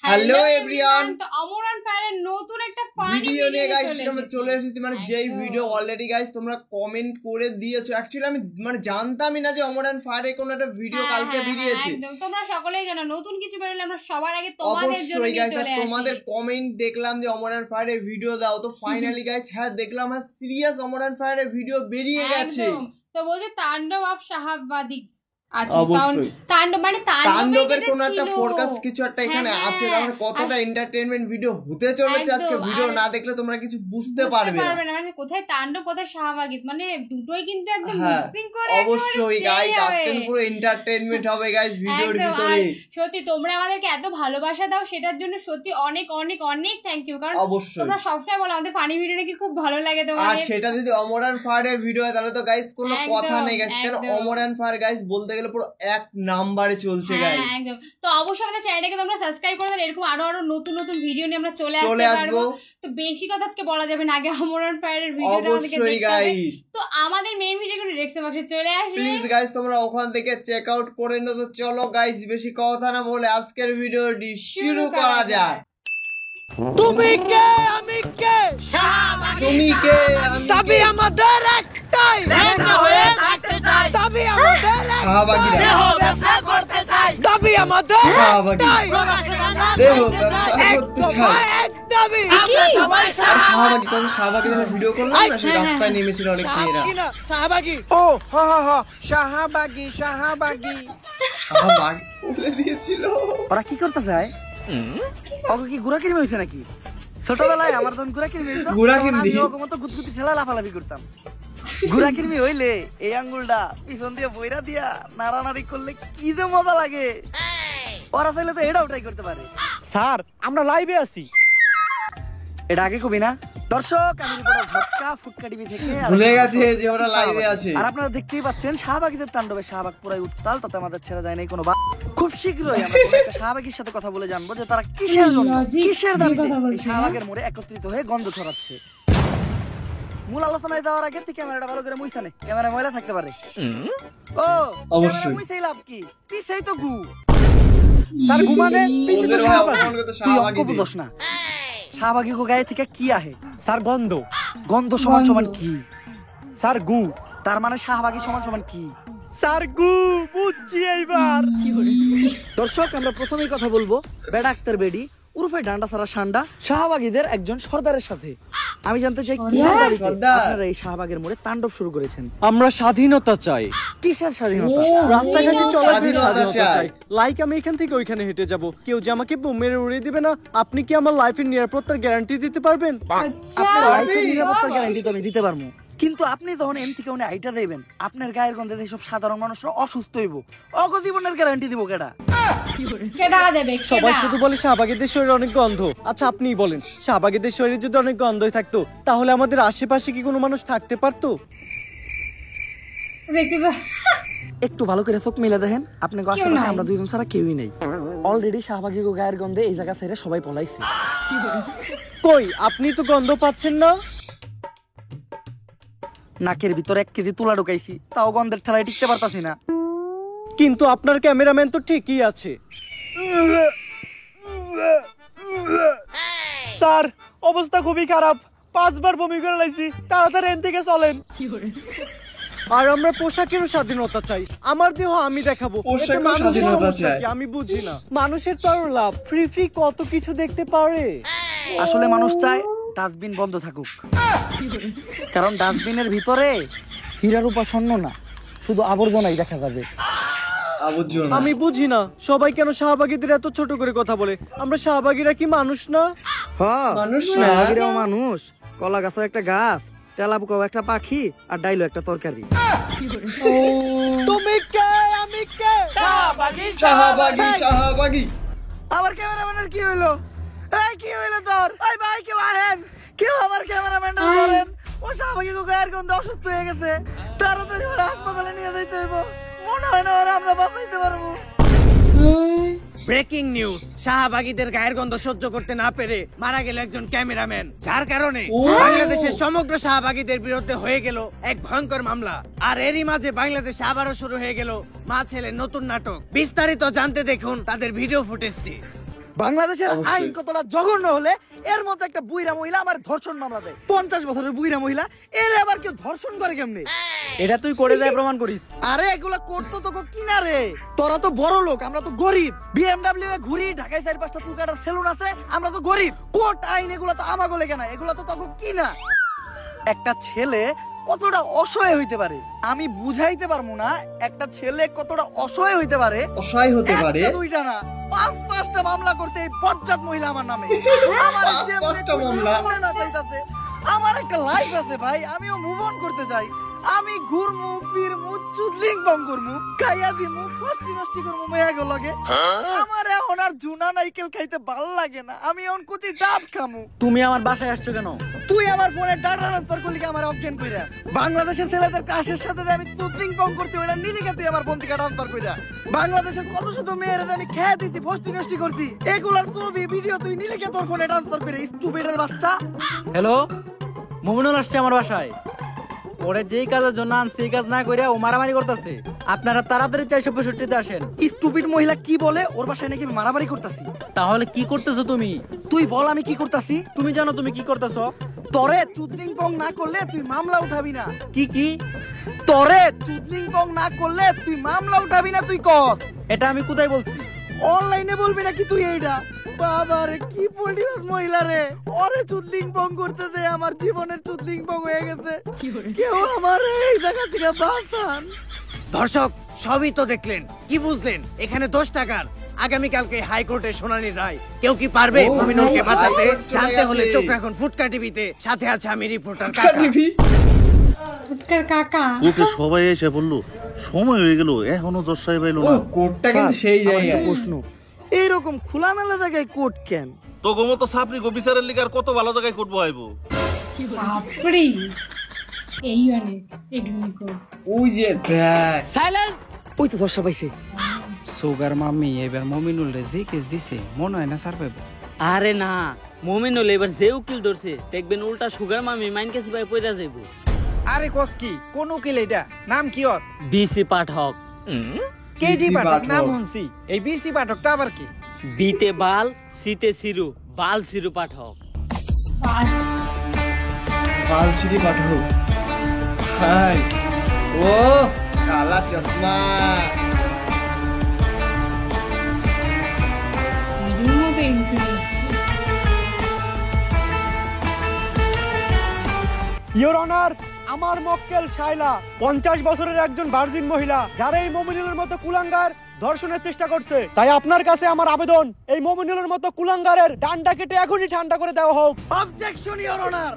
Hello everyone, তো অমরান ফায়ারের নতুন একটা ফানি ভিডিও নিয়ে গাইস আমরা চলে এসেছি। মানে যেই ভিডিও অলরেডি গাইস তোমরা কমেন্ট করে দিয়েছো। অ্যাকচুয়ালি আমি মানে জানতামই না যে অমরান ফায়ারের কোনো একটা ভিডিও কালকে বেরিয়েছে। একদম তোমরা সকলেই জানো নতুন কিছু বেরোলে আমরা সবার আগে তোমাদের জন্য নিয়ে চলে আসি। তোমাদের কমেন্ট দেখলাম যে অমরান ফায়ারের ভিডিও দাও, তো ফাইনালি গাইস হ্যাঁ দেখলাম, হ্যাঁ সিরিয়াস অমরান ফায়ারের ভিডিও বেরিয়ে গেছে। তো বলছে তাণ্ডব অফ শাহাবাদিক। তাণ্ডবের কোন একটা ফোরকাস্ট কিছু একটা এখানে আছে, তাহলে কতটা এন্টারটেইনমেন্ট ভিডিও হতে চলেছে আজকে। ভিডিও না দেখলে তোমরা কিছু বুঝতে পারবে না। মানে কোথায় তাণ্ডব কোথায় শাহবাগীজ, মানে দুটোই কিন্তু একদম মিক্সিং করে অবশ্যই গাইস আজকে পুরো এন্টারটেইনমেন্ট হবে গাইস ভিডিওর ভিতরে। সত্যি তোমরা আমাদেরকে এত ভালোবাসা দাও, সেটার জন্য সত্যি অনেক অনেক অনেক থ্যাংক ইউ। কারণ তোমরা সবসময় বলো আমাদের ফানি ভিডিও নাকি খুব ভালো লাগে তোমাদের, আর সেটা যদি অমরান ফায়ারের ভিডিও হয় তাহলে তো গাইস কোনো কথা নেই গাইস। কারণ অমরান ফায়ার গাইস বলতে গেলে পুরো এক নাম্বারে চলছে গাইস। একদম। তো অবশ্যই আমাদের চ্যানেলটাকে তোমরা সাবস্ক্রাইব করে দাও, এরকম আরো আরো নতুন নতুন ভিডিও নিয়ে আমরা চলে আসতে পারবো। তো বেশি কথা আজকে বলা যাবে না, আগে অমরান ফায়ারের ভিডিওটা আমাদেরকে দেখতে হবে। তো আমাদের মেইন ভিডিওগুলো ডেসক্রিপশন বক্সে চলে আসবে, প্লিজ গাইস তোমরা ওখান থেকে চেক আউট করে নাও। তো চলো গাইস বেশি কথা না বলে আজকের ভিডিওটি শুরু করা যাক। তুমি কে আমি কে তুমি কে আমি তবে আমাদের একটাই লেখা হয়ে থাকতে চাই, তবে আমাদের শাহবাগীরা ব্যবসা করতে চাই, তবে আমাদের শাহবাগী দেব ব্যবসা করতে চাই একদমই সবাই শাহবাগী। কোন শাহবাগী যেন ভিডিও করলাম না, সেই রাস্তায় নেমেছিল অনেক মেয়েরা। শাহবাগী, ও হা হা হা শাহবাগী শাহবাগী শাহবাগ বলে দিয়েছিল। ওরা কি করতে চায়? ওকে কি গুড়া কিনবে হয়েছে নাকি? ছোটবেলায় আমার তখন গুড়া কিনবে হইতো, আমি ওকে মতো গুতগুতি ঠেলা লাফালাফি করতাম। গুড়া কিনবি হইলে এই আঙ্গুলটা পিছন দিয়ে বইরা দিয়া নাড়ানাড়ি করলে কি যে মজা লাগে। ওরা চাইলে তো এটাও ট্রাই করতে পারে। স্যার আমরা লাইভে আছি। এটা আগে কবি না দর্শক, আমি রিপোর্টার ঝটকা ফুটকা টিভি থেকে ভুলে গেছে যে ওরা লাইভে আছে। আর আপনারা দেখতেই পাচ্ছেন শাহবাগীদের তাণ্ডবে শাহবাগ পুরাই উত্তাল, তাতে আমাদের ছেড়ে যায় নাই কোনো। খুব শীঘ্রই আমরা একটা শাহবাগীর সাথে কথা বলে জানবো যে তারা কিসের জন্য কিসের দাবিতে এই শাহবাগের মোড়ে একত্রিত হয়ে গন্ধ ছড়াচ্ছে। মূল আলোচনায় যাওয়ার আগে তুই ক্যামেরাটা ভালো করে মুইছানে, ক্যামেরা ময়লা থাকতে পারে। ও অবশ্যই মুইছাই লাভ কি, পিছেই তো গু। স্যার ঘুমানে পিছে তো শাহবাগী বুঝছ না। শাহবাগী গো গায়ে থেকে কি আহে? স্যার গন্ধ। গন্ধ সমান সমান কি? স্যার গু। তার মানে শাহবাগী সমান সমান কি? স্যার গু। বুঝছি এইবার। দর্শক আমরা প্রথমেই কথা বলবো বেডা আক্তার বেডি উরফে ডান্ডা সারা সান্ডা শাহবাগীদের একজন সর্দারের সাথে। আমি জানতে চাই কিসের দাবিতে আপনারা এই শাহবাগের মোড়ে তাণ্ডব শুরু করেছেন? আমরা স্বাধীনতা চাই। কিসের স্বাধীনতা? রাস্তাঘাটে চলাফেরার স্বাধীনতা চাই। লাইক আমি এখান থেকে ওইখানে হেঁটে যাব, কেউ যে আমাকে মেরে উড়িয়ে দিবে না। আপনি কি আমার লাইফের নিরাপত্তার গ্যারান্টি দিতে পারবেন? আপনার লাইফের নিরাপত্তার গ্যারান্টি তো আমি দিতে পারবো, কিন্তু আপনি যখন এম থেকে উনি আইটা দেবেন, আপনার গায়ের গন্ধে সব সাধারণ মানুষরা অসুস্থ হইব। অগ জীবনের গ্যারান্টি দিব কেডা? কেডা দেবে? সবাই শুধু বলে শাহবাগীদের শরীরে অনেক গন্ধ। আচ্ছা আপনিই বলেন, শাহবাগীদের শরীরে যদি অনেক গন্ধই থাকতো তাহলে আমাদের আশেপাশে কি কোনো মানুষ থাকতে পারতো? একটু ভালো করে চোখ মিলে দেখেন, আপনাকে আশেপাশে আমরা দুইজন ছাড়া কেউই নেই। অলরেডি শাহবাগী গায়ের গন্ধে এই জায়গা ছেড়ে সবাই পলাইছে। কই আপনি তো গন্ধ পাচ্ছেন না? নাকের ভিতরে 1 কেজি তুলা ঢুকাইছি, তাও গন্ধের ঠেলায় টিকতে পারতাছি না। কিন্তু আপনার ক্যামেরাম্যান তো ঠিকই আছে। স্যার অবস্থা খুবই খারাপ, 5 বার বমি করে লাইছি, তাড়াতাড়ি এখান থেকে চলেন। আর আমরা পোশাকেরও স্বাধীনতা চাই। আমার দেহ আমি দেখাবো, আমি বুঝি না। মানুষের তো আরো লাভ, ফ্রি ফ্রি কত কিছু দেখতে পারে। আসলে মানুষ চায় ডাস্টবিন বন্ধ থাকুক, কারণ ডাস্টবিনের ভিতরে হীরার উপা স্বর্ণ না, শুধু আবর্জনাই দেখা যাবে। আমি বুঝি না সবাই কেন শাহবাগীদের এত ছোট করে কথা বলে। আমরা শাহবাগীরা কি মানুষ না? হ্যাঁ মানুষ না, শাহবাগীরাও মানুষ। কলা গাছও একটা গাছ, তেলাপোকাও একটা পাখি, আর ডাইলো একটা তরকারি। তুমি কে আমি কে? শাহবাগী শাহবাগী শাহবাগী। আমার ক্যামেরাম্যানের কি হইলো? এই কি হইলো তোর? এই ভাই কেউ আহেন, কেউ আমার ক্যামেরাম্যান ধরেন। ও শাহবাগী গায়ের গন্ধে অসুস্থ হয়ে গেছে, তাড়াতাড়ি ওরা হাসপাতালে নিয়ে যাইতে হইব। মনে হয় না ওরা আমরা বাঁচাইতে পারবো। ব্রেকিং নিউজ, শাহবাগীদের গায়ের গন্ধ সহ্য করতে না পেরে মারা গেল একজন ক্যামেরাম্যান, যার কারণে বাংলাদেশের সমগ্র শাহবাগীদের বিরুদ্ধে হয়ে গেল এক ভয়ঙ্কর মামলা। আর এরই মাঝে বাংলাদেশে আবারও শুরু হয়ে গেল মা ছেলের নতুন নাটক। বিস্তারিত জানতে দেখুন তাদের ভিডিও ফুটেজটি। বাংলাদেশের অবশ্যই। আইন কতটা জঘন্য হলে এর মধ্যে একটা বুইরা মহিলা আমার ধর্ষণ মামলা দেয়। 50 বছরের বুইরা মহিলা, এর আবার কেউ ধর্ষণ করে কেমনে? এটা তুই করে যায় প্রমাণ করিস। আরে এগুলা করতো তোকে কিনা রে, তোরা তো বড় লোক, আমরা তো গরিব। বিএমডব্লিউ এ ঘুরি, ঢাকায় 4-5টা চুল কাটার সেলুন আছে, আমরা তো গরিব। কোর্ট আইন এগুলা তো আমাগো লেগে না, এগুলা তো তোকে কিনা। একটা ছেলে কতটা অসহায় হইতে পারে আমি বুঝাইতে পারবো না। একটা ছেলে কতটা অসহায় হইতে পারে, অসহায় হতে পারে। একটা দুইটা না, 5-5টা মামলা করতে এই বজ্জাত মহিলা আমার নামে। আমার যে 5-5টা মামলা। না চাইতাছে। আমার একটা লাইফ আছে ভাই, আমিও মুভ অন করতে চাই। আমি ঘুরমু ফিরমু চুদলিং বং করমু, খাইয়া দিমু, ফষ্টি নষ্টি করমু মেয়াগো লগে। আমার এখন আর জুনা নাইকেল খাইতে ভাল লাগে না, আমি এখন কুচি ডাব খামু। তুমি আমার বাসায় আসছো কেন? তুই আমার ফোনে ডাটা ট্রান্সফার করলি কি আমার অপশন কইরা? বাংলাদেশের ছেলেদের কাশের সাথে যে আমি চুদলিং বং করতে ওইটা নিলি কে তুই আমার ফোন থেকে ট্রান্সফার কইরা? বাংলাদেশের কত শত মেয়েরা আমি খেয়ে দিতি, ফষ্টি নষ্টি করতি, এগুলার ছবি ভিডিও তুই নিলি কে তোর ফোনে ট্রান্সফার করে? স্টুপিডের বাচ্চা। হ্যালো, মুমিনুল আসছে আমার বাসায়। ওরে যেই কাজের জন্য আনছে সেই কাজ না করে ও মারামারি করতেছে। আপনারা তাড়াতাড়ি 465-তে আসেন। স্টুপিড মহিলা কি বলে? ওর বাসায় নাকি আমি মারামারি করতাছি। তাহলে কি করতেছো তুমি? তুই বল আমি কি করতাছি? তুমি জানো তুমি কি করতেছো? তরে চুদলিং পং না করলে তুই মামলা উঠাবি না। কি কি? তরে চুদলিং পং না করলে তুই মামলা উঠাবি না, তুই কর। এটা আমি কোথায় বলছি? অনলাইনে বলবি নাকি তুই এইটা? বাবা রে কি পল্টিবাস মহিলা রে, ওরে চুদলিং পং করতে দে, আমার জীবনের চুদলিং পং হয়ে গেছে। কেউ আমার এই জায়গা থেকে বাঁচান। দর্শক সবই তো দেখলেন, কি বুঝলেন? এখানে 10 টাকার আগামীকালকে হাইকোর্টে শুনানি রায়। কেউ কি পারবে ও, মুমিনুলকে বাঁচাতে? হাইকোর্ট চলে জানতে হলে গেছে। চোখ রাখুন ফুটকা টিভিতে। সাথে আছে আমি রিপোর্টার ফুটকা কাকা। টিভি। ফুটকার কাকা ওকে সবাই এসে বললো সময় হয়ে গেল, এখনো জজ সাহেব এলো ও না। কোটটা কিন্তু সেই আমার একটা জায়গায়। প্রশ্ন, এইরকম খোলামেলা জায়গায় কোর্ট কেন? তো গোমতো সাপরি গো বিচারের লিগার কত ভালো জায়গায় করবো আইবো। সাপড়ি এই অনেক এগ্রিকো ওই যে দেখ, ওই তো দর্শা পাইছে। সুগার মাম্মি এবার মমিনুল রে যে কেস দিছে মনে হয় না স্যার পাইব। আরে না, মমিনুল এবার যে উকিল ধরছে দেখবেন উল্টা সুগার মামি মাইন কাছে ভাই পয়রা যাইব। আরে কস কি কোন উকিল এটা? নাম কি ওর? বিসি পাঠক। কেডি BC পাঠক নাম পাঠক। শুনছি, এই বিসি পাঠকটা আবার কি? বিতে বাল, সিতে সিরু, বাল সিরু পাঠক। বালছিরি পাঠক। হাই ও কালা চশমা। ভিডিওর মতো এন্ট্রি দিচ্ছে। ইওর অনার, আমার মক্কেল শাইলা 50 বছরের একজন ভার্জিন মহিলা, যারা এই মুমিনুলের মতো কুলাঙ্গার ধর্ষণের চেষ্টা করছে। তাই আপনার কাছে আমার আবেদন, এই মুমিনুলের মতো কুলাঙ্গারের ডান্ডা কেটে এখনই ঠান্ডা করে দেওয়া হোক। Objection your honour.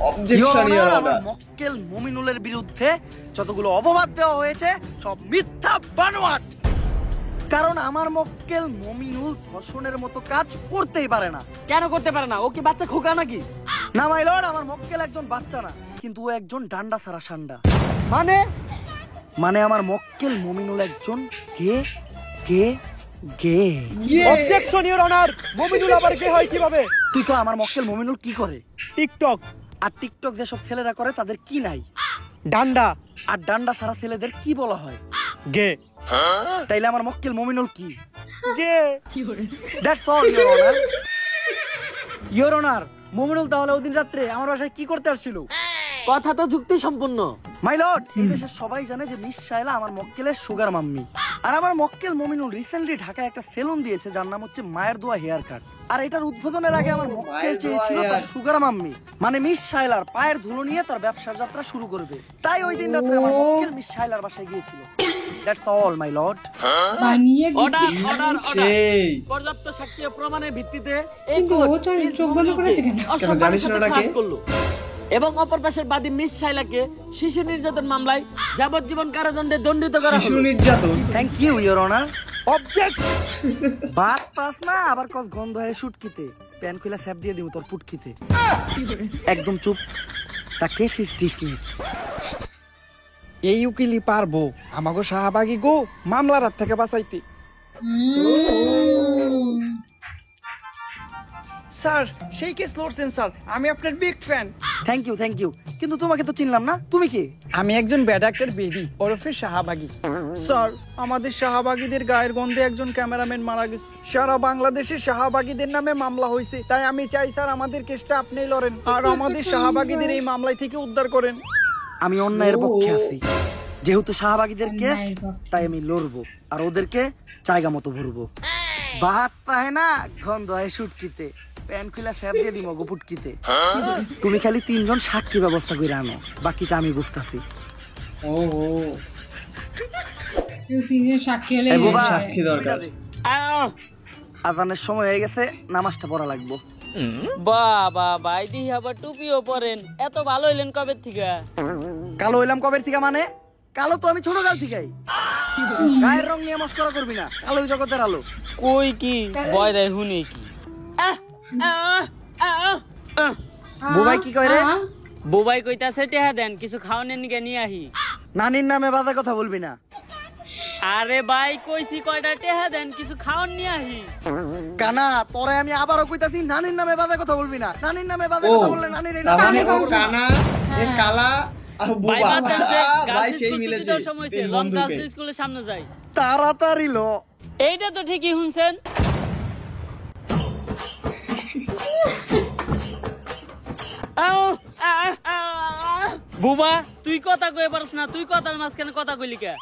Objection your আমার অনার। মক্কেল মুমিনুলের বিরুদ্ধে যতগুলো অপবাদ দেওয়া হয়েছে সব মিথ্যা বানোয়াট। কারণ আমার মক্কেল মুমিনুল ধর্ষণের মতো কাজ করতেই পারে না। কেন করতে পারে না? ও কি বাচ্চা খোকা নাকি? না মাই লর্ড, আমার মক্কেল একজন বাচ্চা না, কিন্তু ও একজন ডান্ডা ছাড়া সান্ডা। মানে আমার মক্কেল মুমিনুল একজন গে গে গে। অবজেকশন ইওর অনার, মুমিনুল আবার কে হয় কিভাবে? তুই কো আমার মক্কেল মুমিনুল কি করে? টিকটক আর টিকটক যেসব ছেলেরা করে তাদের কি নাই? ডান্ডা আর ডান্ডা ছাড়া ছেলেদের কি বলা হয়? গে তাইলে আমার মক্কেল মুমিনুল কি? গে। That's all your honour. Your honour, Muminul তাহলে ওদিন রাত্রে আমার বাসায় কি করতে আসছিল? কথা তো যুক্তি সম্পূর্ণ। মাই লর্ড, এই দেশের সবাই জানে যে মিস শায়লা আমার মক্কেলের সুগার মাম্মি। আর আমার মক্কেল মুমিনুল রিসেন্টলি ঢাকায় একটা সেলুন দিয়েছে যার নাম হচ্ছে মায়ের দোয়া হেয়ার কাট। আর এটার উদ্বোধনের আগে আমার মক্কেল মায়ের দোয়া চেয়েছিল তার হেয়ার। সুগার মাম্মি মানে মিস শায়লার পায়ের ধুলো নিয়ে তার ব্যবসার যাত্রা শুরু করবে। তাই ওই দিন রাত্রে আমার মক্কেল মিস শায়লার বাসায় গিয়েছিল। That's all my lord. বানিয়ে অর্ডার দিচ্ছে। Order order. সেই পর্যাপ্ত সাক্ষী ও প্রমাণের ভিত্তিতে এই কিন্তু ও কোর্ট চোখ- চোখ বন্ধ করেছে কেন? অসম্মানের জানিস না সাথে ওটাকে? খাস করলো। এবং অপর পাশের বাদী মিস শাইলাকে শিশু নির্যাতন মামলায় যাবজ্জীবন কারাদণ্ডে দণ্ডিত করা শিশু হলো। নির্যাতন। Thank you your honour. Object. বাত পাস না আবার কস গন্ধ হয়ে শুটকিতে প্যান খুলে স্যাপ দিয়ে দিব তোর পুটকিতে। একদম চুপ। তা কেস ইজ ডিসমিস। এই উকিলই পারবো আমাগো শাহবাগী গো মামলার হাত থেকে বাঁচাইতে। স্যার সেই কেস লড়ছেন স্যার, আমি আপনার বিগ ফ্যান। থ্যাংক ইউ কিন্তু তোমাকে তো চিনলাম না, তুমি কি? আমি একজন ব্যাড অ্যাক্টর বেদি ওরফে শাহবাগী। স্যার, আমাদের শাহবাগীদের গায়ের গন্ধে একজন ক্যামেরাম্যান মারা গেছে। সারা বাংলাদেশে শাহবাগীদের নামে মামলা হয়েছে, তাই আমি চাই স্যার আমাদের কেসটা আপনিই লড়েন আর আমাদের শাহবাগীদের এই মামলায় থেকে উদ্ধার করেন। আমি অন্যায়ের পক্ষে আছি, যেহেতু শাহবাগীদের কেস তাই আমি লড়বো আর ওদেরকে জায়গা মতো ভরবো। ভাত পায় না গন্ধ হয় শুটকিতে, প্যান খুলে ফ্যাপ দিয়ে দিমো গোপুটকিতে। তুমি খালি 3 জন সাক্ষী ব্যবস্থা করে আনো, বাকিটা আমি বুঝতেছি। সাক্ষী হলে সাক্ষী দরকার। আজানের সময় হয়ে গেছে, নামাজটা পড়া লাগবো। বাবা ভাই দিহি আবার টুপিও পরেন, এত ভালো হইলেন কবে থেকে? কালো হইলাম কবের থেকে? মানে কালো তো আমি ছোট কাল থেকেই। গায়ের রং নিয়ে মস্করা করবি না, কালোই জগতের আলো। কই কি বয় রে হুনি কি? বুবাই কি কয় রে? বুবাই কইতাছে টেহা দেন, কিছু খাওয়ানোর নিকে নিয়ে আহি। নানির নামে বাজে কথা বলবি না। আরে ভাই কইছি কয়টা টেহা দেন, কিছু খাওয়ান নিয়ে আহি। কানা তোরে আমি আবারও কইতাছি, নানির নামে বাজে কথা বলবি না। নানির নামে বাজে কথা বললে নানির এই মানে ও কানা, এ কালা আর বুবা। ভাই সেই মিলেছে তিন বন্ধুকে। স্কুলের সামনে যাই, তাড়াতাড়ি লো। এইটা তো ঠিকই শুনছেন। বুবা তুই কথা কই পারছ না, তুই কথার মাঝখানে কথা কইলি কে?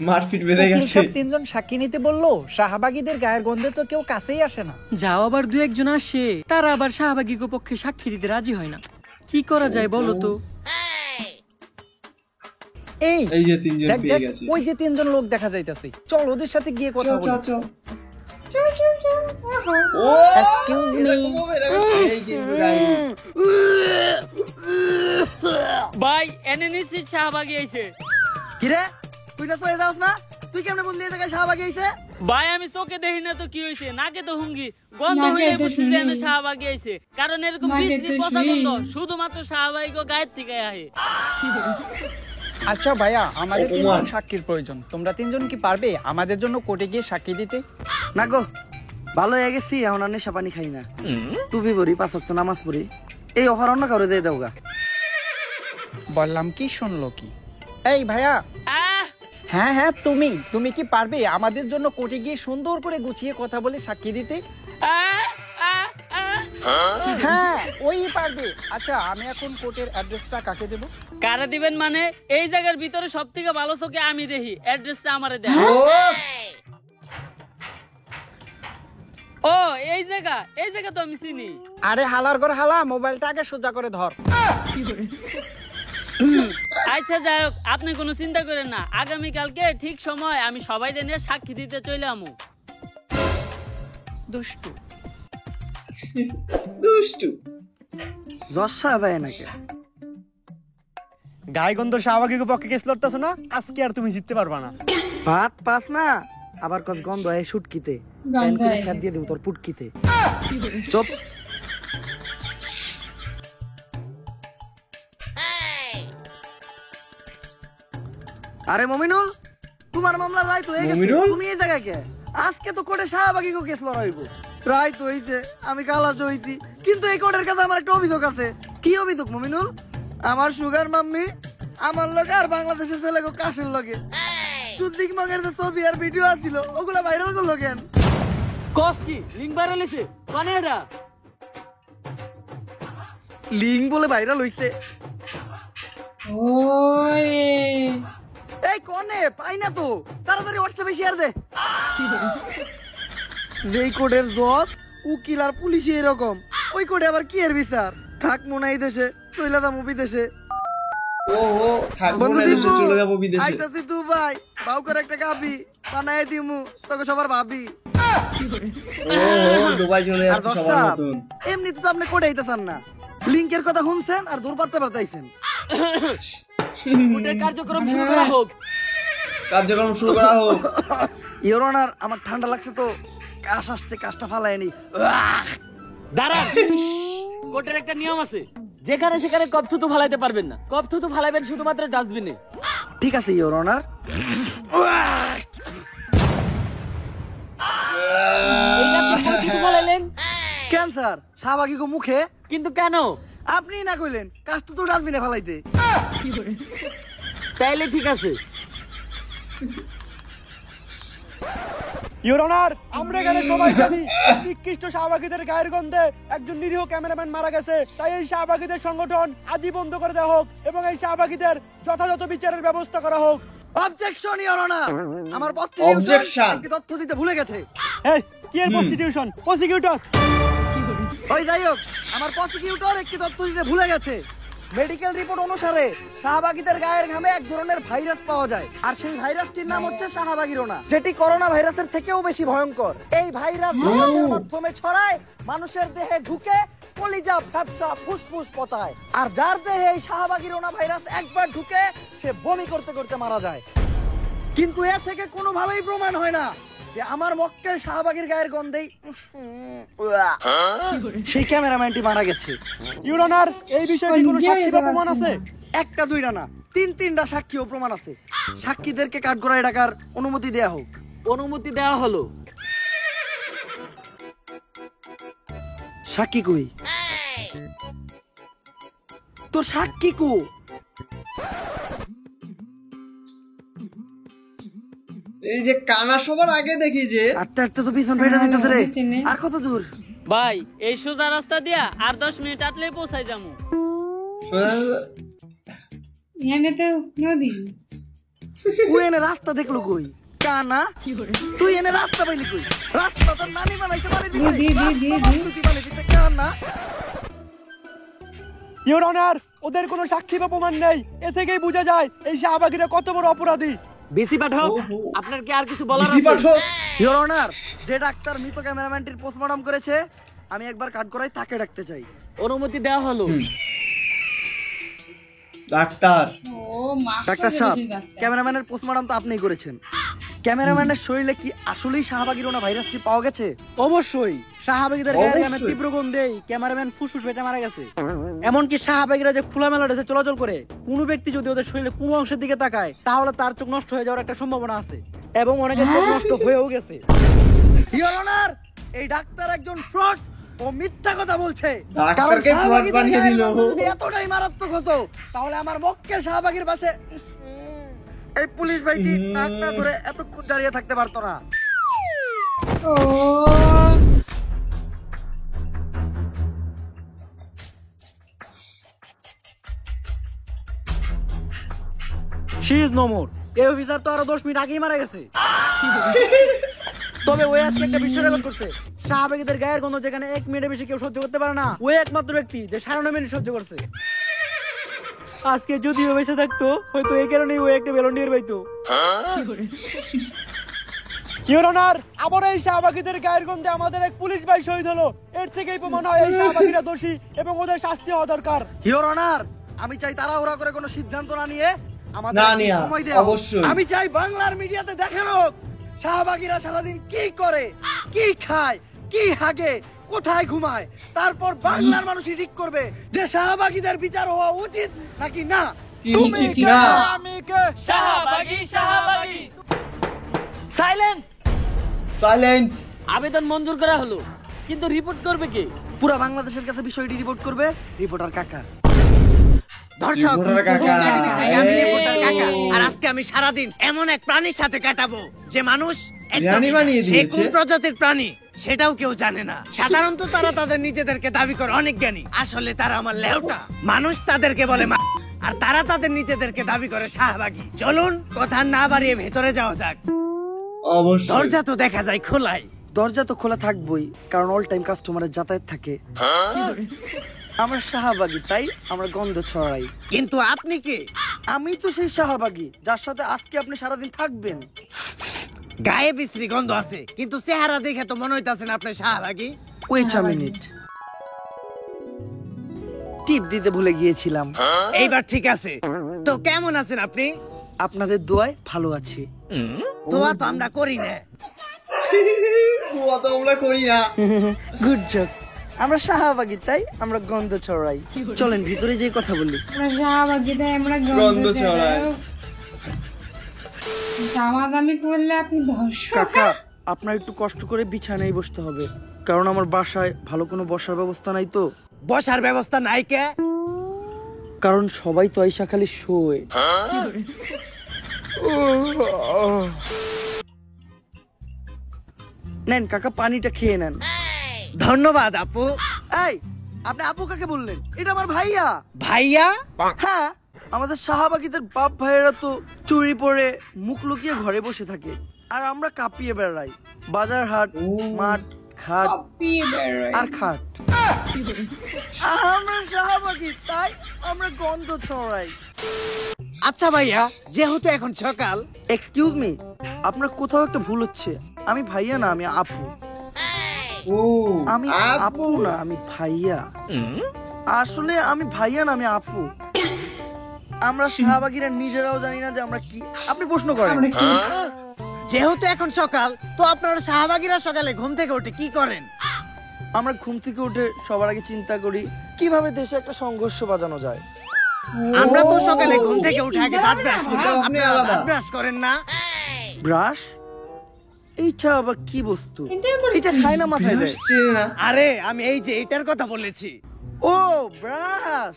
মারপিট বেঁধে গেছে। 3 জন সাক্ষী নিতে বললো, শাহবাগীদের গায়ের গন্ধে তো কেউ কাছেই আসে না। যাও আবার 2-1 জন আসে, তারা আবার শাহবাগীর পক্ষে সাক্ষী দিতে রাজি হয় না। কি করা যায় বলো তো? এই যে 3 জন পেয়ে গেছে। ওই যে 3 জন লোক দেখা যাইতাছে, চল ওদের সাথে গিয়ে কথা বলি। চল। ও এক্সকিউজ মি এই কিন্তু গাইস। ভাই এনে নিশ্চিত শাহবাগী আইছে। কি রে তুই না সয়ে যাস না? তুই কেমনে বললি এই জায়গায় শাহবাগী আইছে? ভাই আমি চোখে দেখি না তো কি হইছে, নাকে তো হুঙ্গি, গন্ধ হইলে বুঝছি যে এনে শাহবাগী আইছে। কারণ এরকম বিশ্রী পচা গন্ধ শুধুমাত্র শাহবাগী গায়ের থেকে আহে। আচ্ছা ভাইয়া, আমাদের 3 জন সাক্ষীর প্রয়োজন। তোমরা 3 জন কি পারবে আমাদের জন্য কোর্টে গিয়ে সাক্ষী দিতে? না গো, ভালো হয়ে গেছি, এখন আর নেশা পানি খাই না, টুপি পরি, 5 ওয়াক্ত নামাজ পড়ি। এই অফার অন্য কারো দিয়ে দাও গা। বললাম কি শুনলো কি? এই ভাইয়া, হ্যাঁ তুমি কি পারবে আমাদের জন্য কোর্টে গিয়ে সুন্দর করে গুছিয়ে কথা বলে সাক্ষী দিতে? হ্যাঁ ওই পারবে। আচ্ছা আমি এখন কোর্টের অ্যাড্রেসটা কাকে দেব? কারে দিবেন মানে? এই জায়গার ভিতরে সবথেকে ভালো চোখে আমি দেখি, অ্যাড্রেসটা আমারে দেন। ও এই জায়গা তো আমি চিনি। আরে হালার ঘর হালা, মোবাইলটা আগে সোজা করে ধর। আচ্ছা যাই হোক, আপনি কোনো চিন্তা করেন না, আগামীকালকে ঠিক সময় আমি সবাই নিয়ে সাক্ষী দিতে চলে আমু। দুষ্টু দশা ভাই নাকি গায়গন্ধ শাহবাগীর পক্ষে কেস লড়তেছ না, আজকে আর তুমি জিততে পারবা না। ভাত পাস না, আবার কস গন্ধ হয় শুটকিতে, প্যান খুলে ফ্যাপ দিয়ে দেব তোর পুটকিতে। চুপ। আরে মমিনুল, তোমার মামলার রায় তো হয়ে গেছে, তুমি এই জায়গায় কে? আজকে তো কোর্টে শাহবাগীকে কেস লড়াইবো। রায় তো হইছে, আমি খালাস হইছি, কিন্তু এই কোর্টের কাছে আমার একটা অভিযোগ আছে। কি অভিযোগ মমিনুল? আমার সুগার মাম্মি আমার লগে আর বাংলাদেশের ছেলে কাশের লগে চুদ্দিক মগের যে ছবি আর ভিডিও আছিল ওগুলা ভাইরাল করলো কেন? কস কি লিংক ভাইরাল হইছে? কোনে এটা? লিংক বলে ভাইরাল হইছে? ওই এই কোনে পাই না তো, তাড়াতাড়ি হোয়াটসঅ্যাপে শেয়ার দে। যেই কোর্টের জজ উকিল আর পুলিশ এরকম, ওই কোর্টে আবার কি এর বিচার? থাক মনে এই দেশে, চলে যাবো বিদেশে। বন্ধু দীপু, আইতাছি দুবাই, বাউ করে একটা গাবি বানায় দিমু তোকে সবার ভাবি। আর দর্শক, এমনিতে তো আপনি কোর্টে আইতেছেন না, লিংকের কথা শুনছেন আর দূর পারতে পারতেছেন। কোর্টের কার্যক্রম শুরু করা হোক। ইওর অনার, আমার ঠান্ডা লাগছে তো, কাশ আসছে, কাশটা ফালায়নি। দাঁড়ান, কোর্টের একটা নিয়ম আছে, যেখানে সেখানে কপ থুতু ফালাইতে পারবেন না, কপ থুতু ফালাইবেন শুধুমাত্র ডাস্টবিনে। ঠিক আছে ইওর অনার, ক্যান্সার শাহবাগী গো মুখে, কিন্তু কেন? আপনি না কইলেন কাজ তো ডাস্টবিনে ফেলাইতে। তাইলে ঠিক আছে। ইওর অনার, আমরা এখানে সবাই জানি নিকৃষ্ট শাহবাগীদের গায়ের গন্ধে একজন নিরীহ ক্যামেরাম্যান মারা গেছে। তাই এই শাহবাগীদের সংগঠন আজই বন্ধ করে দেওয়া হোক এবং এই শাহবাগীদের যথাযথ বিচারের ব্যবস্থা করা হোক। অবজেকশন ইওর অনার, আমার Objection. একটি তথ্য দিতে ভুলে গেছে। এই কি এর প্রস্টিটিউশন? প্রসিকিউটর ওই যাই হোক, আমার প্রসিকিউটর একটি তথ্য দিতে ভুলে গেছে। মেডিকেল রিপোর্ট অনুসারে শাহবাগীদের গায়ের ঘামে এক ধরনের ভাইরাস পাওয়া যায়, আর সেই ভাইরাসটির নাম হচ্ছে শাহবাগিরোনা, যেটি করোনা ভাইরাসের থেকেও বেশি ভয়ঙ্কর। এই ভাইরাস বাতাসের মাধ্যমে ছড়ায়, মানুষের দেহে ঢুকে কলিজা, ফ্যাপসা, ফুসফুস পচায়, আর যার দেহে এই শাহবাগিরোনা ভাইরাস একবার ঢুকে সে বমি করতে করতে মারা যায়। কিন্তু এর থেকে কোনোভাবেই প্রমাণ হয় না যে আমার মক্কেল শাহবাগীর গায়ের গন্ধেই সেই ক্যামেরাম্যানটি মারা গেছে। ইওর অনার, এই বিষয়ে কি কোনো সাক্ষী বা প্রমাণ আছে? একটা দুইটা না, তিনটা সাক্ষী ও প্রমাণ আছে। সাক্ষীদেরকে কাঠগড়ায় ডাকার অনুমতি দেয়া হোক। অনুমতি দেওয়া হলো। সাক্ষী কই? তোর সাক্ষী কো? এই যে কানা সবার আগে দেখি যে আটটা তো পিছন ফেটে দিতেছে রে। আর কত দূর ভাই? এই সোজা রাস্তা দিয়া আর 10 মিনিট আটলেই পৌঁছাই যাবো। এখানে তো নদী। ও এনে রাস্তা দেখলো কই? কানা তুই এনে রাস্তা পাইলি কই? রাস্তা তো নানি বানাইতে পারে দি কানা। ইওর অনার, ওদের কোনো সাক্ষী বা প্রমাণ নেই। এ থেকেই বোঝা যায় এই শাহবাগীরা কত বড় অপরাধী। বিসি পাঠক, আপনার কি আর কিছু বলার বিসি আছে? পাঠক, ইওর অনার, যে ডাক্তার মৃত ক্যামেরাম্যানটির পোস্টমর্টম করেছে, আমি একবার কাঠগড়ায় তাকে ডাকতে চাই। অনুমতি দেওয়া হলো। ডাক্তার। ও মা, ডাক্তার সাহেব, ক্যামেরাম্যানের পোস্টমর্টম তো আপনিই করেছেন। ক্যামেরাম্যানের শরীরে কি আসলেই শাহবাগিরোনা ভাইরাসটি পাওয়া গেছে? অবশ্যই শাহবাগীদের গায়ের ঘামে তীব্র গন্ধেই ক্যামেরাম্যান ফুসফুস ফেটে মারা গেছে। এমনকি শাহবাগীরা যে খোলামেলা ড্রেসে চলাচল করে, কোনো ব্যক্তি যদি ওদের শরীরে কোনো অংশের দিকে তাকায় তাহলে তার চোখ নষ্ট হয়ে যাওয়ার একটা সম্ভাবনা আছে, এবং অনেকের চোখ নষ্ট হয়েও গেছে। ইওর অনার, এই ডাক্তার একজন ফ্রড ও মিথ্যা কথা বলছে। ডাক্তারকে ফ্রড বানিয়ে দিল। যদি এতটাই মারাত্মক হতো তাহলে আমার মক্কেল শাহবাগীর পাশে এই পুলিশ ভাইটি নাক না ধরে এতক্ষণ দাঁড়িয়ে থাকতে পারতো না। ও শি ইজ নো মোর। এই অফিসার তো আরো 10 মিনিট আগেই মারা গেছে। তবে ওই আজকে একটা বিশ্ব রেকর্ড করছে। শাহবাগীদের গায়ের গন্ধ যেখানে 1 মিনিটের বেশি কেউ সহ্য করতে পারে না, ওই একমাত্র ব্যক্তি যে 9.5 মিনিট সহ্য করছে। আজকে যদিও বেঁচে থাকতো, হয়তো এই কারণেই ও একটা ভ্যালন্টিয়ার পাইতো। ইওর অনার, আবার এই শাহবাগীদের গায়ের গন্ধে আমাদের এক পুলিশ ভাই শহীদ হলো। এর থেকেই প্রমাণ হয় এই শাহবাগীরা দোষী এবং ওদের শাস্তি হওয়া দরকার। ইওর অনার, আমি চাই তাড়াহুড়া করে কোনো সিদ্ধান্ত না নিয়ে আমাদের না নিয়া, সময় দেওয়া হোক। অবশ্যই। আমি চাই বাংলার মিডিয়াতে দেখানো হোক শাহবাগীরা সারাদিন কি করে, কি খায়, কি হাগে, কোথায় ঘুমায়। তারপর বাংলার মানুষই ঠিক করবে যে শাহবাগীদের বিচার হওয়া উচিত নাকি না। তুমি কি না? আমি কে? শাহবাগী, শাহবাগী। সাইলেন্স। সাইলেন্স। আবেদন মঞ্জুর করা হলো, কিন্তু রিপোর্ট করবে কে? পুরা বাংলাদেশের কাছে বিষয়টি রিপোর্ট করবে রিপোর্টার কাকা। দর্শক, রিপোর্টার কাকা। আমি রিপোর্টার কাকা, আর আজকে আমি সারাদিন এমন এক প্রাণীর সাথে কাটাবো যে মানুষ প্রাণী বানিয়ে সে দিয়েছে। কোন প্রজাতির প্রাণী সেটাও কেউ জানে না। সাধারণত তারা তাদের নিজেদেরকে দাবি করে অনেক জ্ঞানী, আসলে তারা আমার লেউটা। মানুষ তাদেরকে বলে আর তারা তাদের নিজেদেরকে দাবি করে শাহবাগী। চলুন কথা না বাড়িয়ে ভেতরে যাওয়া যাক। অবশ্যই। দরজা তো দেখা যায় খোলাই। দরজা তো খোলা থাকবই, কারণ অল টাইম কাস্টমারের যাতায়াত থাকে। আমরা শাহবাগী, তাই আমরা গন্ধ ছড়াই। কিন্তু আপনি কে? আমি তো সেই শাহবাগী যার সাথে আজকে আপনি সারাদিন থাকবেন। গায়ে বিশ্রী গন্ধ আছে, কিন্তু চেহারা দেখে তো মনে হইতাছেন আপনি শাহবাগী। ওয়েট আ মিনিট, টিপ দিতে ভুলে গিয়েছিলাম। এইবার ঠিক আছে। তো কেমন আছেন আপনি? আপনাদের দোয়ায় ভালো আছি। দোয়া তো আমরা করি না। দোয়া তো আমরা করি না। Good job. আমরা শাহবাগী, তাই আমরা গন্ধ ছড়াই। চলেন ভিতরে যেয়ে কথা বলি। আমরা শাহবাগী, তাই আমরা গন্ধ গন্ধ ছড়াই। ছড়াই। দামাদামি করলে আপনি দর্শক। কাকা আপনার একটু কষ্ট করে বিছানায় বসতে হবে, কারণ আমার বাসায় ভালো কোনো বসার ব্যবস্থা নাই তো। বসার ব্যবস্থা নাই কে? কারণ সবাই তো আইসা খালি শোয়। নেন কাকা, পানিটা খেয়ে নেন। ধন্যবাদ আপু। এই আপনি আপু কাকে বললেন? এটা আমার ভাইয়া। ভাইয়া? হ্যাঁ, আমাদের শাহবাগীদের বাপ ভাইয়েরা তো চুরি পরে মুখ লুকিয়ে ঘরে বসে থাকে, আর আমরা কাঁপিয়ে বেড়াই বাজার হাট মাঠ ঘাট আর খাট। আমরা শাহবাগী, তাই আমরা গন্ধ ছড়াই। আচ্ছা ভাইয়া, যেহেতু এখন সকাল। এক্সকিউজ মি, আপনার কোথাও একটা ভুল হচ্ছে। আমি ভাইয়া না, আমি আপু। আমি আপু না, আমি ভাইয়া। আসলে আমি ভাইয়া না, আমি আপু। আমরা শাহবাগীরা নিজেরাও জানি না যে আমরা কি। আপনি প্রশ্ন করেন। যেহেতু এখন সকাল, তো আপনারা শাহবাগীরা সকালে ঘুম থেকে উঠে কি করেন? আমরা ঘুম থেকে উঠে সবার আগে চিন্তা করি কিভাবে দেশে একটা সংঘর্ষ বাজানো যায়। আমরা তো সকালে ঘুম থেকে উঠে আগে দাঁত ব্রাশ করি। আপনি দাঁত ব্রাশ করেন না? ব্রাশ? এইটা আবার কি বস্তু? এটা খায় না, মাথায় দেয়। আরে আমি এই যে এটার কথা বলেছি। ও ব্রাশ,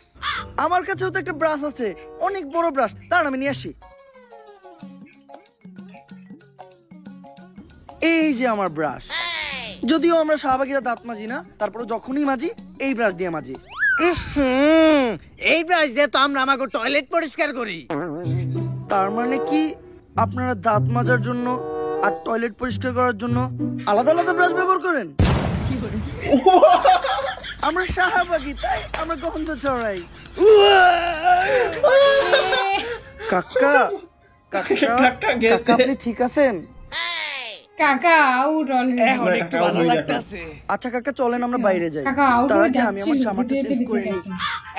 আমার কাছেও তো একটা ব্রাশ আছে, অনেক বড় ব্রাশ। দাঁড়ান আমি নিয়ে আসি। এই যে আমার ব্রাশ। যদিও আমরা শাহবাগীরা দাঁত মাজি না, তারপরে যখনই মাজি এই ব্রাশ দিয়ে মাজি। এই ব্রাশ দিয়ে তো আমরা আমাকে টয়লেট পরিষ্কার করি। তার মানে কি আপনারা দাঁত মাজার জন্য আর টয়লেট পরিষ্কার করার জন্য আলাদা আলাদা ব্রাশ ব্যবহার করেন? আমরা শাহবাগী, তাই আমরা গন্ধ ছড়াই। কাকা কাকা কাকা, আপনি ঠিক আছেন? কাকা আউট অলরেডি। এখন একটু ভালো লাগতেছে। আচ্ছা কাকা, চলেন আমরা বাইরে যাই। কাকা আউট তার হয়ে আগে আমি যাচ্ছে, আমার জামাটা যেতে চেঞ্জ করে যেতে নিই। গেছে।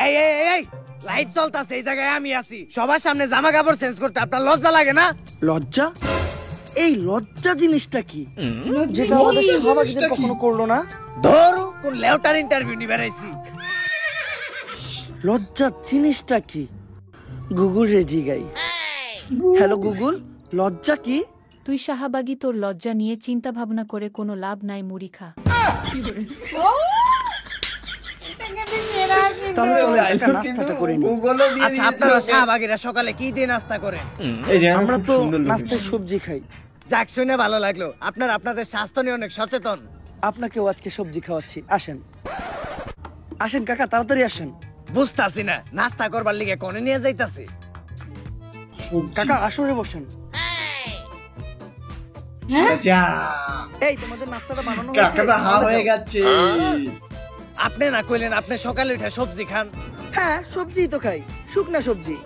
এই এই এই লাইট চলতেছে, এই জায়গায় আমি আছি। সবার সামনে জামা কাপড় চেঞ্জ করতে আপনার লজ্জা লাগে না? লজ্জা? এই লজ্জা জিনিসটা কি, যেটা আমাদের শাহবাগীদের কখনো করলো না? ধরো কোন লেউটার ইন্টারভিউ নিয়ে বেড়াইছি। লজ্জা জিনিসটা কি? গুগল রে জিগাই। হ্যালো গুগল, লজ্জা কি? তুই শাহবাগী, তোর লজ্জা নিয়ে চিন্তা ভাবনা করে কোনো লাভ নাই, মুড়ি খা। তাহলে চলে একটা নাস্তাটা করে নিই। আচ্ছা আপনারা শাহবাগীরা সকালে কি দিয়ে নাস্তা করেন? আমরা তো নাস্তায় সবজি খাই। যাক, শুনে ভালো লাগলো। আপনারা আপনাদের স্বাস্থ্য নিয়ে অনেক সচেতন। আপনাকেও আজকে সবজি খাওয়াচ্ছি, আসেন আসেন কাকা, তাড়াতাড়ি আসেন। বুঝতাছি না নাস্তা করবার লিগে কোনে নিয়ে যাইতাছি। কাকা আসরে বসেন। এই তোমাদের নাস্তাটা বানানো হয়েছে? আপনি না কইলেন আপনি সকালে উঠে সবজি খান? হ্যাঁ, সবজি তো খাই, শুকনা সবজি।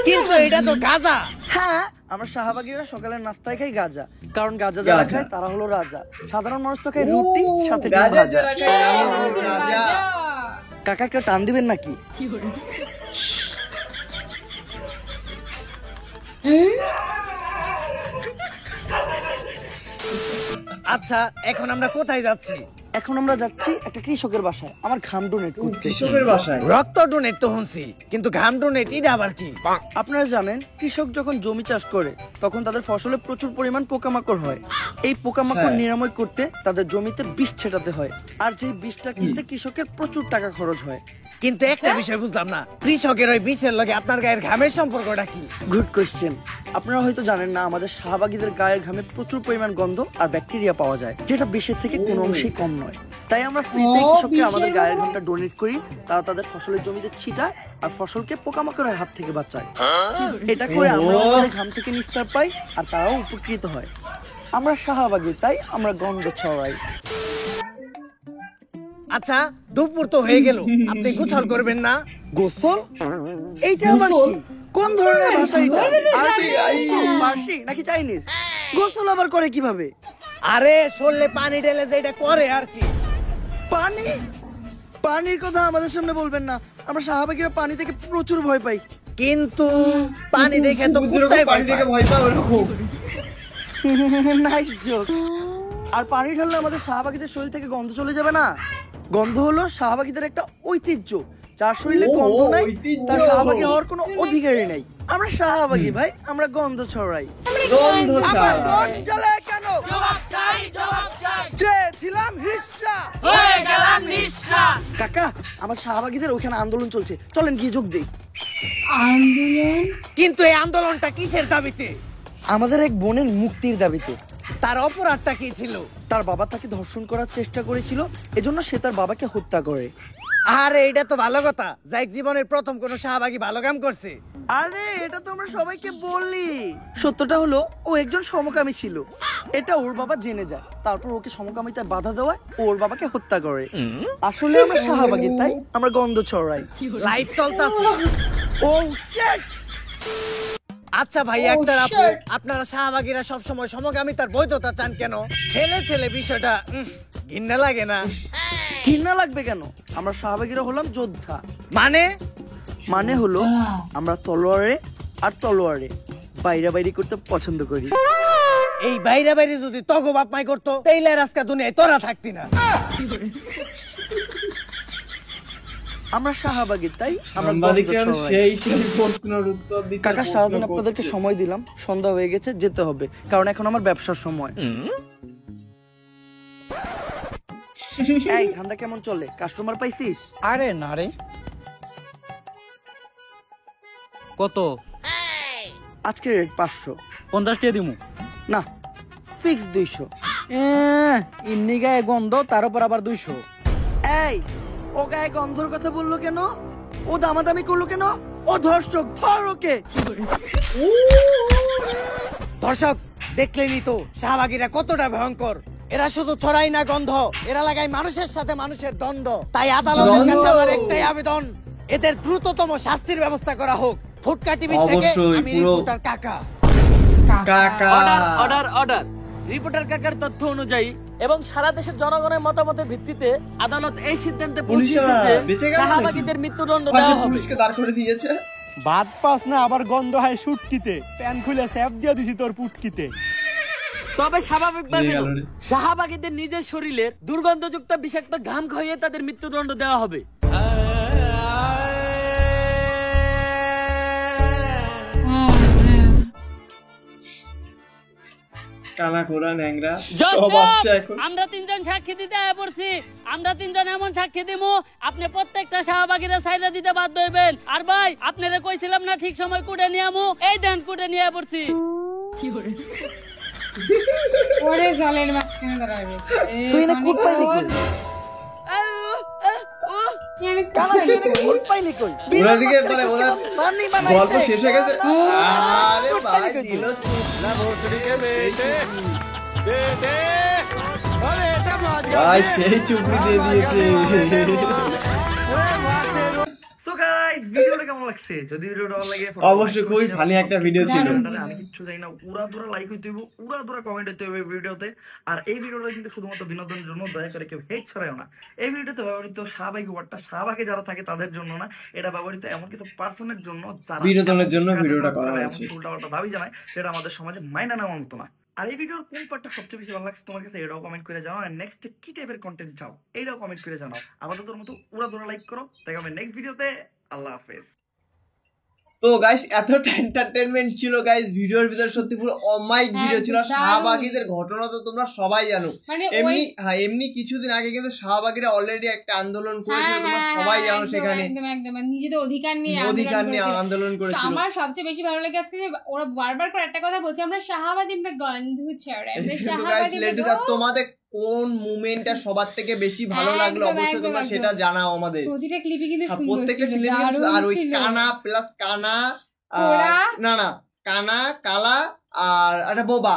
কিন্তু এটা তো গাঁজা। হ্যাঁ, আমরা শাহবাগীরা সকালের নাস্তায় খাই গাঁজা, কারণ গাঁজা যারা খায় তারা হলো রাজা। সাধারণ মানুষ তো খায় রুটি সাথে ডিম ভাজা। কাকা একটা টান দিবেন নাকি? আচ্ছা এখন আমরা কোথায় যাচ্ছি? এখন আমরা যাচ্ছি একটা কৃষকের বাসায় আমার ঘাম ডোনেট করতে। কৃষকের বাসায় রক্ত ডোনেট তো শুনছি, কিন্তু ঘাম ডোনেট এটা আবার কি? আপনারা জানেন কৃষক যখন জমি চাষ করে তখন তাদের ফসলে প্রচুর পরিমাণ পোকামাকড় হয়। এই পোকামাকড় নিরাময় করতে তাদের জমিতে বিষ ছেটাতে হয়, আর যেই বিষটা কিনতে কৃষকের প্রচুর টাকা খরচ হয়। কিন্তু একটা বিষয় বুঝলাম না, কৃষকের ওই বিষের লগে আপনার গায়ের ঘামের সম্পর্কটা কি? Good question. আপনারা হয়তো জানেন না, আমাদের শাহবাগীদের গায়ের ঘামে প্রচুর পরিমাণ গন্ধ আর ব্যাকটেরিয়া পাওয়া যায়, যেটা বিষের থেকে কোনো অংশেই কম নয়। তাই আমরা ফ্রিতে কৃষককে আমাদের গায়ের ঘামটা ডোনেট করি, তারা তাদের ফসলের জমিতে ছিটায় আর ফসলকে পোকামাকড়ের হাত থেকে বাঁচায়। এটা করে আমরা আমাদের ঘাম থেকে নিস্তার পাই আর তারাও উপকৃত হয়। আমরা শাহবাগী, তাই আমরা গন্ধ ছড়াই। আচ্ছা দুপুর তো হয়ে গেল, আপনি গোসল করবেন না? গোসল? এইটা আবার কি? কোন ধরনের ভাষা এটা? ফার্সি নাকি চাইনিজ? গোসল আবার করে কিভাবে? আরে শরীরে পানি ঢেলে যে এটা করে আর কি। পানি? পানির কথা আমাদের সামনে বলবেন না, আমরা শাহবাগীরা পানি থেকে প্রচুর ভয় পাই। কিন্তু পানি দেখে তো পানি থেকে ভয় পায় ওরকম। Nice joke. আর পানি ঢাললে আমাদের শাহবাগীদের শরীর থেকে গন্ধ চলে যাবে না? গন্ধ হলো শাহবাগীদের একটা ঐতিহ্য, যার শরীরে গন্ধ নাই তার শাহবাগী হওয়ার কোনো অধিকারই নাই। আমরা শাহবাগী ভাই, আমরা গন্ধ ছড়াই। গন্ধ আমার ছাড়া মন জ্বলে কেন? জবাব চাই, জবাব চাই। চেয়েছিলাম হিস্সা, হয়ে গেলাম নিঃস্বা। কাকা আমার শাহবাগীদের ওখানে আন্দোলন চলছে, চলেন গিয়ে যোগ দেই। আন্দোলন? কিন্তু এই আন্দোলনটা কিসের দাবিতে? আমাদের এক বোনের মুক্তির দাবিতে। তার অপরাধটা কি ছিল? তার বাবা তাকে ধর্ষণ করার চেষ্টা করেছিল, এজন্য সে তার বাবাকে হত্যা করে। আরে এটা তো ভালো কথা, যাই জীবনের প্রথম কোন শাহবাগী ভালো কাম করছে। আরে এটা তো আমরা সবাইকে বললি। সত্যটা হলো ও একজন সমকামী ছিল, এটা ওর বাবা জেনে যায়, তারপর ওকে সমকামিতায় বাধা দেওয়ায় ওর বাবাকে হত্যা করে। আসলে আমরা শাহবাগী, তাই আমরা গন্ধ ছড়াই। লাইট চলতাছে। ও শিট! আচ্ছা ভাই, একটা আপু, আপনারা শাহবাগীরা সবসময় সমকামিতার বৈধতা চান কেন? ছেলে ছেলে বিষয়টা ঘৃণা লাগে না? ঘৃণা লাগবে কেন? আমরা শাহবাগীরা হলাম যোদ্ধা। মানে হলো আমরা তলোয়ারে আর তলোয়ারে বাইরা বাইরি করতে পছন্দ করি। এই বাইরে বাইরে যদি তগো বাপ মাই করতো, তাইলে আর আজকে দুনিয়ায় তোরা থাকতি না। আমরা শাহবাগী, তাই আমরা সাংবাদিকের সেই প্রশ্নের উত্তর দিতে কাকা সারাদিন আপনাদেরকে সময় দিলাম, সন্ধ্যা হয়ে গেছে, যেতে হবে, কারণ এখন আমার ব্যবসার সময়। এই ধান্দা কেমন চলে? কাস্টমার পাইছিস? আরে না রে। কত? আজকে রেট 500। 50 টাকা দিমু। না, ফিক্স 200। এমনি গায়ে গন্ধ, তার উপর আবার 200। এই ও গায়ে গন্ধর কথা বললো কেন? ও দামাদামি করলো কেন? ও ধর্ষক, ধর ওকে। দর্শক দেখলেনি তো শাহবাগীরা কতটা ভয়ঙ্কর। এরা শুধু ছড়াই না গন্ধ, এরা লাগায় মানুষের সাথে মানুষের দ্বন্দ্ব। তাই আদালতের কাছে আমার একটাই আবেদন, এদের দ্রুততম শাস্তির ব্যবস্থা করা হোক। ফুটকা টিভি থেকে আমি রিপোর্টার কাকা। Order order. রিপোর্টার কাকার তথ্য অনুযায়ী এবং সারা দেশের জনগণের মতামতের ভিত্তিতে আদালত এই সিদ্ধান্তে পৌঁছেছে যে শাহবাগীদের মৃত্যুদণ্ড দেওয়া হবে। পুলিশকে দাঁড় করে দিয়েছে। বাদ পাস না, আবার গন্ধ হয় শুটকিতে। প্যান খুলে স্যাপ দিয়ে দিছি তোর পুটকিতে। তবে স্বাভাবিকভাবে শাহবাগীদের নিজের শরীরের দুর্গন্ধযুক্ত বিষাক্ত ঘাম খাইয়ে তাদের মৃত্যুদণ্ড দেওয়া হবে। কানা কোরা ন্যাংরা জজ সব আসছে এখন। আমরা তিনজন সাক্ষী দিতে আয় পড়ছি। আমরা তিনজন এমন সাক্ষী দিমু, আপনি প্রত্যেকটা শাহবাগীরা সাইডা দিতে বাধ্য হইবেন। আর ভাই, আপনারা কইছিলাম না ঠিক সময় কুড়ে নিয়ে আমু, এই দেন কুড়ে নিয়ে পড়ছি। ওরে জলের মাঝখানে দাঁড়ায় রয়েছে। তুই না কুট পাইলি কই? কালা তুই না কুট পাইলি কই? ওরা দিকে পরে ওরা পানি বানাইছে। গল্প শেষ হয়ে গেছে। আরে ভাই দিল না ভোসড়িকে বেটে বেটে। আরে এটা ভাই সেই চুপড়ি দিয়ে দিয়েছে। সো গাইস, ভিডিওটা কেমন লাগছে? যদি ভিডিওটা ভালো লাগে অবশ্যই খুবই ফানি একটা ভিডিও ছিল। আমি কিচ্ছু জানি না, উড়া ধরা লাইক হইতে হইব, উড়া ধরা কমেন্ট হইতে হবে ভিডিওতে। আর এই ভিডিওটা কিন্তু শুধুমাত্র বিনোদনের জন্য, দয়া করে কেউ হেট ছড়ায়ও না। এই ভিডিওতে ব্যবহৃত শাহবাগী ওয়ার্ডটা শাহবাগে যারা থাকে তাদের জন্য না, এটা ব্যবহৃত এমন কিছু পার্সনের জন্য যারা বিনোদনের জন্য ভিডিওটা করা হয়েছে। উল্টাপাল্টা দাবি জানায়, সেটা আমাদের সমাজে মাইনা নেওয়ার মতো না। আর এই ভিডিওর কোন পার্টটা সবচেয়ে বেশি ভালো লাগছে তোমার কাছে, এটাও কমেন্ট করে জানাও। আর নেক্সট কি টাইপের কন্টেন্ট চাও, এইটাও কমেন্ট করে জানাও। আপাতত মতো উড়া ধরা লাইক করো, দেখা হবে নেক্সট ভিডিওতে। আল্লাহ হাফেজ। তো গাইস এতটা এন্টারটেইনমেন্ট ছিল গাইস ভিডিওর ভিতরে, সত্যি পুরো অমাইক ভিডিও ছিল। শাহবাগীদের ঘটনা তো তোমরা সবাই জানো। এমনি এমনি কিছুদিন আগে কিন্তু শাহবাগীরা অলরেডি একটা আন্দোলন করেছিল, তোমরা সবাই জানো। সেখানে একদম নিজেদের অধিকার নিয়ে আন্দোলন করেছিল। আমার সবচেয়ে বেশি ভালো লাগে আজকে যে ওরা বারবার করে একটা কথা বলছে, আমরা শাহবাগী, আমরা গন্ধ ছড়াই, আমরা শাহবাগী। তোমাদের কোন মুভমেন্টটা সবার থেকে বেশি ভালো লাগলো অবশ্যই তোমরা সেটা জানাও আমাদের। প্রতিটা ক্লিপই কিন্তু সুন্দর ছিল, প্রত্যেকটা ক্লিপে কিন্তু। আর ওই কানা প্লাস কানা, না কানা কালা আর একটা বোবা,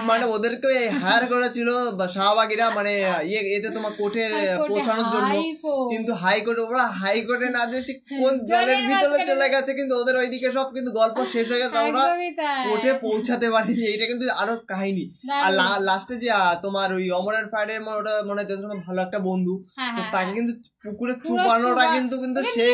মানে ওদেরকে হায়ার করেছিল শাহবাগীরা, মানে এতে তোমার কোর্টের পৌঁছানোর জন্য। কিন্তু হাইকোর্টে ওরা হাইকোর্টে না যে কোন জলের ভিতরে চলে গেছে, কিন্তু ওদের ওইদিকে সব কিন্তু গল্প শেষ হয়ে গেছে, ওরা কোর্টে পৌঁছাতে পারেনি। এইটা কিন্তু আরো কাহিনী। আর লাস্টে যে তোমার ওই অমরান ফায়ারের ওটা মানে ভালো একটা বন্ধু, তো তাকে কিন্তু পুকুরে চুপানোটা কিন্তু সেই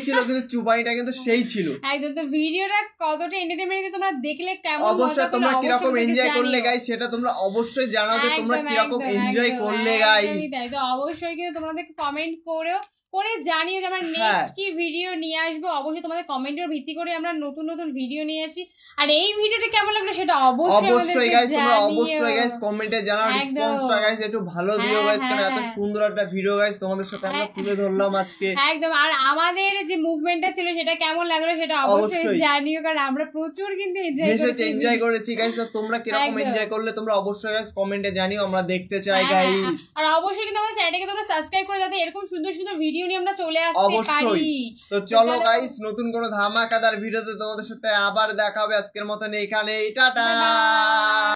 ছিল, কিন্তু চুপাইটা কিন্তু সেই ছিল। একদম। তো ভিডিওটা কতটা এন্টারটেইনমেন্ট তোমরা দেখলে কেমন, অবশ্যই তোমরা কিরকম এনজয় করলে গাইস সেটা তোমরা অবশ্যই জানাও যে তোমরা কিরকম এনজয় করলে গাইস। তো অবশ্যই কিন্তু তোমাদেরকে কমেন্ট করেও করে জানিও যে আমরা নেক্সট কি ভিডিও নিয়ে আসবো। অবশ্যই তোমাদের কমেন্টের ভিত্তি করে আমরা নতুন নতুন ভিডিও নিয়ে আসি। আর এই ভিডিওটা কেমন লাগলো সেটা অবশ্যই গাইস তোমরা অবশ্যই গাইস কমেন্টে জানাও, রেসপন্সটা গাইস একটু ভালো দিও গাইস, কারণ এত সুন্দর একটা ভিডিও গাইস তোমাদের সাথে আমরা তুলে ধরলাম আজকে একদম। আর আমাদের যে মুভমেন্টটা ছিল সেটা কেমন লাগলো সেটা অবশ্যই জানিও, কারণ আমরা প্রচুর কিন্তু এনজয় করেছি গাইস। তোমরা কিরকম এনজয় করলে তোমরা অবশ্যই গাইস কমেন্টে জানিও, আমরা দেখতে চাই গাইস। আর অবশ্যই কিন্তু আমাদের চ্যানেলটাকে তোমরা সাবস্ক্রাইব করে যাতে এরকম সুন্দর সুন্দর ভিডিও নিয়ে আমরা চলে আসতে পারি। তো চলো গাইস নতুন কোনো ধামাকাদার ভিডিওতে তোমাদের সাথে আবার দেখা হবে। আজকের মতন এইখানেই, টাটা।